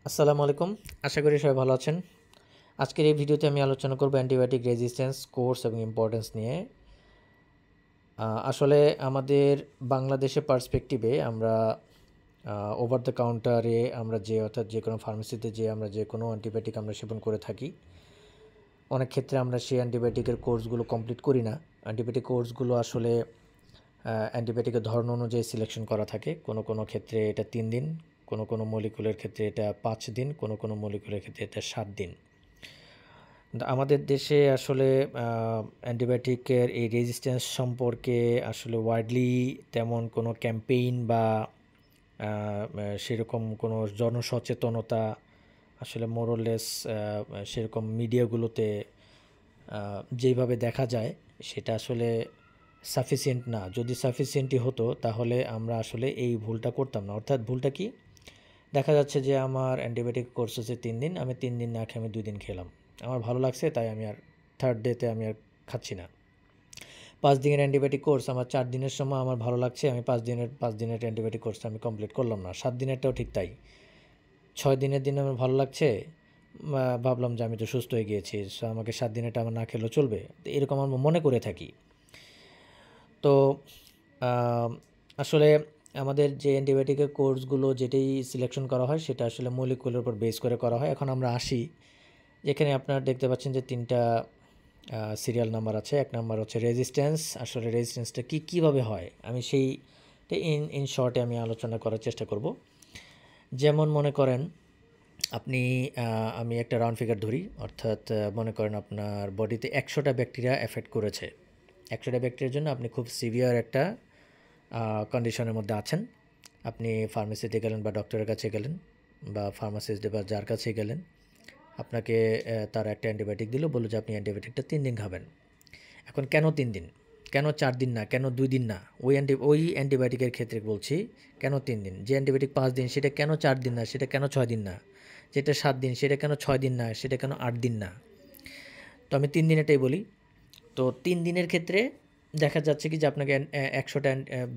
আসসালামু আলাইকুম। আশা করি সবাই ভালো আছেন। আজকের এই ভিডিওতে আমি আলোচনা করব অ্যান্টিবায়োটিক রেজিস্ট্যান্স কোর্স এবং ইম্পর্টেন্স নিয়ে। আসলে আমাদের বাংলাদেশের পার্সপেক্টিভে আমরা ওভার দ্য কাউন্টারে আমরা অর্থাৎ যে কোনো ফার্মেসিতে আমরা যে কোনো অ্যান্টিবায়োটিক আমরা সেবন করে থাকি। অনেক ক্ষেত্রে আমরা সেই অ্যান্টিবায়োটিকের কোর্সগুলো কমপ্লিট করি না। অ্যান্টিবায়োটিক কোর্সগুলো আসলে অ্যান্টিবায়োটিকের ধরন অনুযায়ী সিলেকশন করা থাকে। কোনো ক্ষেত্রে এটা 3 দিন, কোনো মলিকুলের ক্ষেত্রে এটা 5 দিন, কোনো মলিকুলের ক্ষেত্রে এটা 7 দিন। আমাদের দেশে আসলে অ্যান্টিবায়োটিকের এই রেজিস্ট্যান্স সম্পর্কে আসলে ওয়াইডলি তেমন কোনো ক্যাম্পেইন বা সেরকম কোনো জনসচেতনতা আসলে মোরলেস সেরকম মিডিয়াগুলোতে যেইভাবে দেখা যায় সেটা আসলে সাফিসিয়েন্ট না। যদি সাফিসিয়েন্টই হতো তাহলে আমরা আসলে এই ভুলটা করতাম না। অর্থাৎ ভুলটা কি? দেখা যাচ্ছে যে আমার অ্যান্টিবায়োটিক কোর্স হচ্ছে 3 দিন, আমি 3 দিন না খেয়ে আমি 2 দিন খেলাম। আমার ভালো লাগছে তাই আমি আর থার্ড ডেতে আমি আর খাচ্ছি না। 5 দিনের অ্যান্টিবায়োটিক কোর্স আমার 4 দিনের সময় আমার ভালো লাগছে, আমি 5 দিনের অ্যান্টিবায়োটিক কোর্সটা আমি কমপ্লিট করলাম না। 7 দিনেরটাও ঠিক তাই। 6 দিনের দিন আমার ভালো লাগছে, ভাবলাম যে আমি তো সুস্থ হয়ে গিয়েছি, সো আমাকে 7 দিনেরটা আমার না খেলেও চলবে। তো এরকম আমরা মনে করে থাকি। তো আসলে আমাদের যে অ্যান্টিবায়োটিকের কোর্সগুলো যেটাই সিলেকশন করা হয় সেটা আসলে মলিকুলের উপর বেস করে করা হয়। এখন আমরা আসি, যেখানে আপনারা দেখতে পাচ্ছেন যে 3টা সিরিয়াল নাম্বার আছে। 1 নাম্বার হচ্ছে রেজিস্ট্যান্স। আসলে রেজিস্ট্যান্সটা কীভাবে হয় আমি সেইটা ইন শর্টে আমি আলোচনা করার চেষ্টা করব। যেমন মনে করেন আপনি আমি একটা রাউন্ড ফিগার ধরি, অর্থাৎ মনে করেন আপনার বডিতে 100টা ব্যাকটেরিয়া এফেক্ট করেছে। 100টা ব্যাকটেরিয়ার জন্য আপনি খুব সিভিয়ার একটা কন্ডিশনের মধ্যে আছেন। আপনি ফার্মেসিতে গেলেন বা ডক্টরের কাছে গেলেন বা ফার্মাসিস্ট বা যার কাছে গেলেন, আপনাকে তারা একটা অ্যান্টিবায়োটিক দিল, বলল যে আপনি অ্যান্টিবায়োটিকটা 3 দিন খাবেন। এখন কেন 3 দিন? কেন 4 দিন না? কেন 2 দিন না? ওই অ্যান্টিবায়োটিকের ক্ষেত্রে বলছি, কেন 3 দিন? যে অ্যান্টিবায়োটিক 5 দিন সেটা কেন 4 দিন না? সেটা কেন 6 দিন না? যেটা 7 দিন সেটা কেন 6 দিন না? সেটা কেন 8 দিন না? তো আমি 3 দিনেরটাই বলি। তো 3 দিনের ক্ষেত্রে দেখা যাচ্ছে কি যে আপনাকে 100টা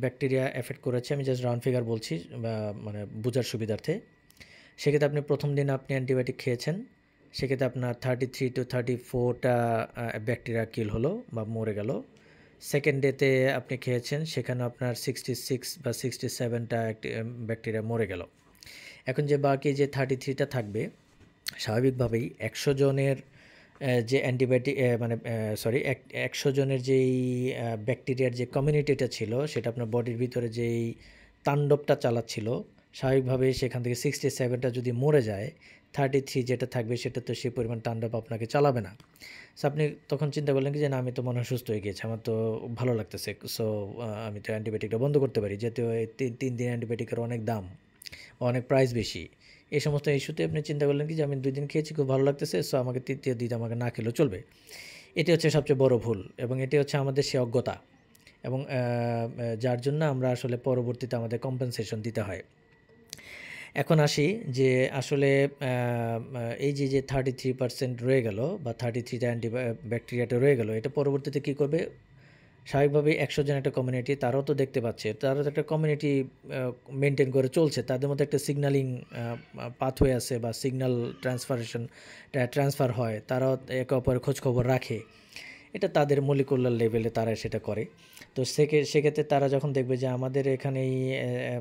ব্যাকটেরিয়া এফেক্ট করেছে। আমি জাস্ট রাউন্ড ফিগার বলছি মানে বোঝার সুবিধার্থে। সেক্ষেত্রে আপনি 1ম দিন আপনি অ্যান্টিবায়োটিক খেয়েছেন। সেক্ষেত্রে আপনার 33 to 34টা ব্যাকটেরিয়া কিল হলো বা মরে গেল। সেকেন্ড ডেতে আপনি খেয়েছেন, সেখানে আপনার 66 বা 67টা ব্যাকটেরিয়া মরে গেল। এখন যে বাকি যে 33টা থাকবে, স্বাভাবিকভাবেই 100 জনের যে অ্যান্টিবায়োটিক মানে 100 জনের যেই ব্যাকটেরিয়ার যে কমিউনিটিটা ছিল সেটা আপনার বডির ভিতরে যেই তাণ্ডবটা চালাচ্ছিল, স্বাভাবিকভাবেই সেখান থেকে 67টা যদি মরে যায়, 33 যেটা থাকবে সেটা তো সেই পরিমাণ তাণ্ডব আপনাকে চালাবে না। সো আপনি তখন চিন্তা করলেন কি যে না, আমি তো মনে হয় সুস্থ হয়ে গিয়েছি, আমার তো ভালো লাগতেছে, সো আমি তো অ্যান্টিবায়োটিকটা বন্ধ করতে পারি, যেহেতু এই 3 দিন অ্যান্টিবায়োটিকের অনেক দাম, অনেক প্রাইস বেশি। এই সমস্ত ইস্যুতে আপনি চিন্তা করলেন কি যে আমি 2 দিন খেয়েছি, খুব ভালো লাগতেছে, সো আমাকে 3য় দিন আমাকে না খেলেও চলবে। এটি হচ্ছে সবচেয়ে বড় ভুল এবং এটি হচ্ছে আমাদের সে অজ্ঞতা এবং যার জন্য আমরা আসলে পরবর্তীতে আমাদের কম্পেনসেশন দিতে হয়। এখন আসি যে আসলে এই যে 33% রয়ে গেল বা 33টা ব্যাকটেরিয়াটা রয়ে গেল, এটা পরবর্তীতে কী করবে? স্বাভাবিকভাবেই 100 জন একটা কমিউনিটি, তারাও তো দেখতে পাচ্ছে, তারা তো একটা কমিউনিটি মেনটেন করে চলছে, তাদের মধ্যে একটা সিগন্যালিং পাথওয়ে আছে বা সিগন্যাল ট্রান্সফার হয়, তারাও একে অপরের খোঁজখবর রাখে। এটা তাদের মলিকুলার লেভেলে তারা সেটা করে। তো সেক্ষেত্রে তারা যখন দেখবে যে আমাদের এখানেই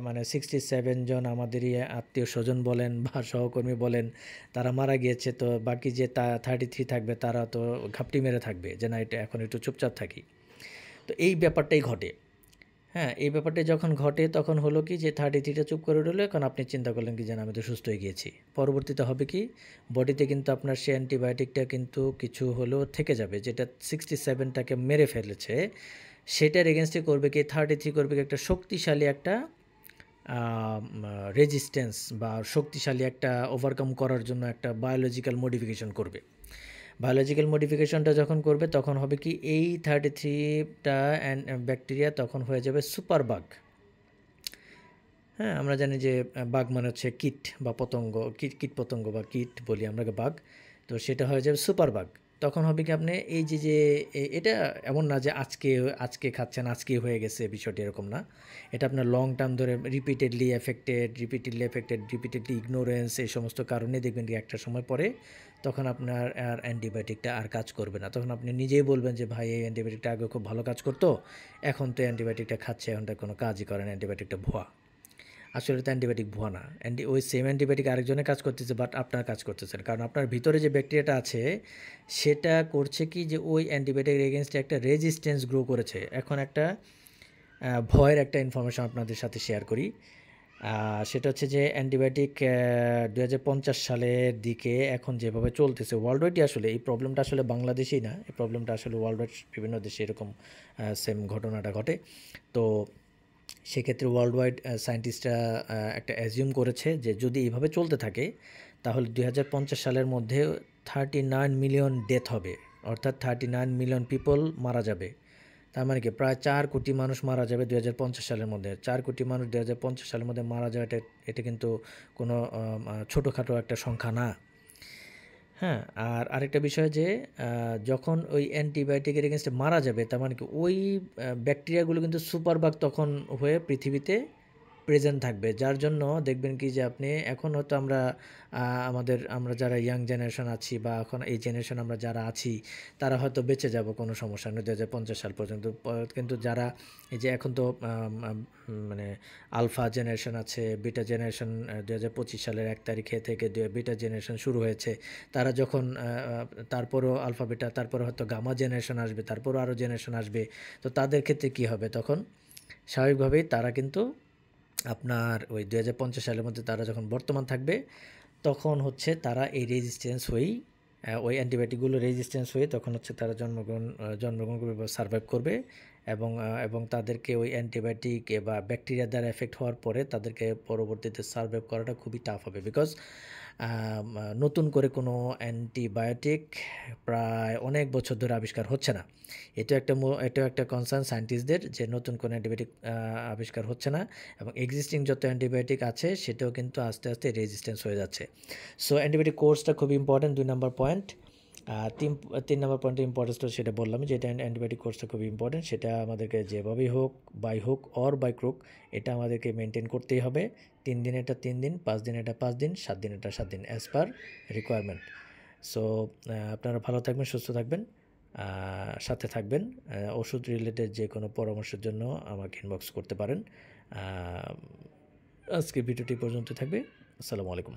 মানে 67 জন আমাদেরই আত্মীয় স্বজন বলেন বা সহকর্মী বলেন, তারা মারা গিয়েছে, তো বাকি যে 33 থাকবে তারা তো ঘাপটি মেরে থাকবে যে না, এটা এখন একটু চুপচাপ থাকি। তো এই ব্যাপারটাই ঘটে। হ্যাঁ, এই ব্যাপারটা যখন ঘটে তখন হলো কি যে 33টা চুপ করে রইল। এখন আপনি চিন্তা করলেন কি যে না, আমি তো সুস্থ হয়ে গিয়েছি। পরবর্তীতে হবে কি? বডিতে কিন্তু আপনার সেই অ্যান্টিবায়োটিকটা কিন্তু কিছু হলেও থেকে যাবে, যেটা 67টাকে মেরে ফেলেছে। সেটার এগেইনস্টে করবে কি? 33 করবে কি একটা শক্তিশালী একটা রেজিস্ট্যান্স বা শক্তিশালী একটা ওভারকাম করার জন্য একটা বায়োলজিক্যাল মডিফিকেশন করবে। বায়োলজিক্যাল মডিফিকেশনটা যখন করবে তখন হবে কি? এই 33টা ব্যাকটেরিয়া তখন হয়ে যাবে সুপার বাগ। হ্যাঁ, আমরা জানি যে বাগ মানে হচ্ছে কীট বা পতঙ্গ, কীট পতঙ্গ বা কীট বলি আমরা বাগ। তো সেটা হয়ে যাবে সুপার বাগ। তখন হবে কি আপনি এই যে এটা এমন না যে আজকে খাচ্ছেন, আজকেই হয়ে গেছে, বিষয়টা এরকম না। এটা আপনার লং টার্ম ধরে রিপিটেডলি ইগনোরেন্স এই সমস্ত কারণে দেখবেন কি একটা সময় পরে তখন আপনার আর অ্যান্টিবায়োটিকটা আর কাজ করবে না। তখন আপনি নিজেই বলবেন যে, "ভাই এই অ্যান্টিবায়োটিকটা আগে খুব ভালো কাজ করতো। এখন তো অ্যান্টিবায়োটিকটা খাচ্ছি, এখন তো কোনো কাজই করে না, অ্যান্টিবায়োটিকটা ভুয়া।" আসলে তো অ্যান্টিবায়োটিক ভুয়া না। ওই সেম অ্যান্টিবায়োটিক আরেকজনের কাজ করতেছে বাট আপনার কাজ করতেছে না। কারণ আপনার ভিতরে যে ব্যাকটেরিয়াটা আছে সেটা করছে কি যে ওই অ্যান্টিবায়োটিক এগেইনস্টে একটা রেজিস্ট্যান্স গ্রো করেছে। এখন একটা ভয়ের একটা ইনফরমেশন আপনাদের সাথে শেয়ার করি। সেটা হচ্ছে যে অ্যান্টিবায়োটিক ২০৫০ সালের দিকে এখন যেভাবে চলতেছে ওয়ার্ল্ড ওয়াইডই, আসলে এই প্রবলেমটা আসলে বাংলাদেশেই না, এই প্রবলেমটা আসলে ওয়ার্ল্ড ওয়াইড বিভিন্ন দেশে এরকম সেম ঘটনাটা ঘটে। তো সেক্ষেত্রে ওয়ার্ল্ড ওয়াইড সায়েন্টিস্টরা একটা অ্যাজিউম করেছে যে যদি এইভাবে চলতে থাকে তাহলে ২০৫০ সালের মধ্যে 39 মিলিয়ন ডেথ হবে, অর্থাৎ 39 মিলিয়ন পিপল মারা যাবে। তার মানে কি প্রায় 4 কোটি মানুষ মারা যাবে ২০৫০ সালের মধ্যে। 4 কোটি মানুষ ২০৫০ সালের মধ্যে মারা যাওয়াটা, এটা কিন্তু কোনো ছোটোখাটো একটা সংখ্যা না। হ্যাঁ, আর আরেকটা বিষয় যে যখন ওই অ্যান্টিবায়োটিকের এগেইনস্টে মারা যাবে তার মানে কি ওই ব্যাকটেরিয়াগুলো কিন্তু সুপারবাগ তখন হয়ে পৃথিবীতে প্রেজেন্ট থাকবে। যার জন্য দেখবেন কি যে আপনি এখন হয়তো আমরা যারা ইয়াং জেনারেশন আছি বা এখন এই জেনারেশন আমরা যারা আছি তারা হয়তো বেঁচে যাব, কোনো সমস্যা নেই ২০৫০ সাল পর্যন্ত। কিন্তু যারা এই যে এখন তো মানে আলফা জেনারেশন আছে, বিটা জেনারেশন ২০২৫ সালের ১ তারিখে থেকে বিটা জেনারেশন শুরু হয়েছে। তারা যখন তারপরেও আলফা বিটা, তারপরে হয়তো গামা জেনারেশন আসবে, তারপরেও আরও জেনারেশন আসবে। তো তাদের ক্ষেত্রে কী হবে তখন? স্বাভাবিকভাবেই তারা কিন্তু আপনার ওই ২০৫০ সালের মধ্যে তারা যখন বর্তমান থাকবে তখন হচ্ছে তারা এই রেজিস্ট্যান্স হয়েই ওই অ্যান্টিবায়োটিকগুলো রেজিস্ট্যান্স হয়ে তখন হচ্ছে তারা জন্মগ্রহণ করবে বা সার্ভাইভ করবে, এবং তাদেরকে ওই অ্যান্টিবায়োটিক বা ব্যাকটেরিয়া দ্বারা এফেক্ট হওয়ার পরে তাদেরকে পরবর্তীতে সার্ভাইভ করাটা খুবই টাফ হবে। বিকজ নতুন করে কোনো অ্যান্টিবায়োটিক প্রায় অনেক বছর ধরে আবিষ্কার হচ্ছে না। এটাও একটা কনসার্ন সায়েন্টিস্টদের যে নতুন কোনো অ্যান্টিবায়োটিক আবিষ্কার হচ্ছে না, এবং এক্সিস্টিং যত অ্যান্টিবায়োটিক আছে সেটাও কিন্তু আস্তে আস্তে রেজিস্ট্যান্স হয়ে যাচ্ছে। সো অ্যান্টিবায়োটিক কোর্সটা খুব ইম্পর্ট্যান্ট, ২ নম্বর পয়েন্ট। তিন নম্বর পয়েন্টের ইম্পর্টেন্সটা সেটা বললাম যে এটা অ্যান্টিবায়োটিক কোর্সটা খুবই ইম্পর্ট্যান্ট। সেটা আমাদেরকে যেভাবেই হোক, by hook or by crook, এটা আমাদেরকে মেনটেন করতেই হবে। ৩ দিন এটা ৩ দিন, ৫ দিন এটা ৫ দিন, ৭ দিন এটা ৭ দিন, অ্যাজ পার রিকোয়ারমেন্ট। সো আপনারা ভালো থাকবেন, সুস্থ থাকবেন, সাথে থাকবেন। ওষুধ রিলেটেড যে কোনো পরামর্শের জন্য আমাকে ইনবক্স করতে পারেন। আজকের ভিডিওটি পর্যন্ত থাকবে। আসসালামু আলাইকুম।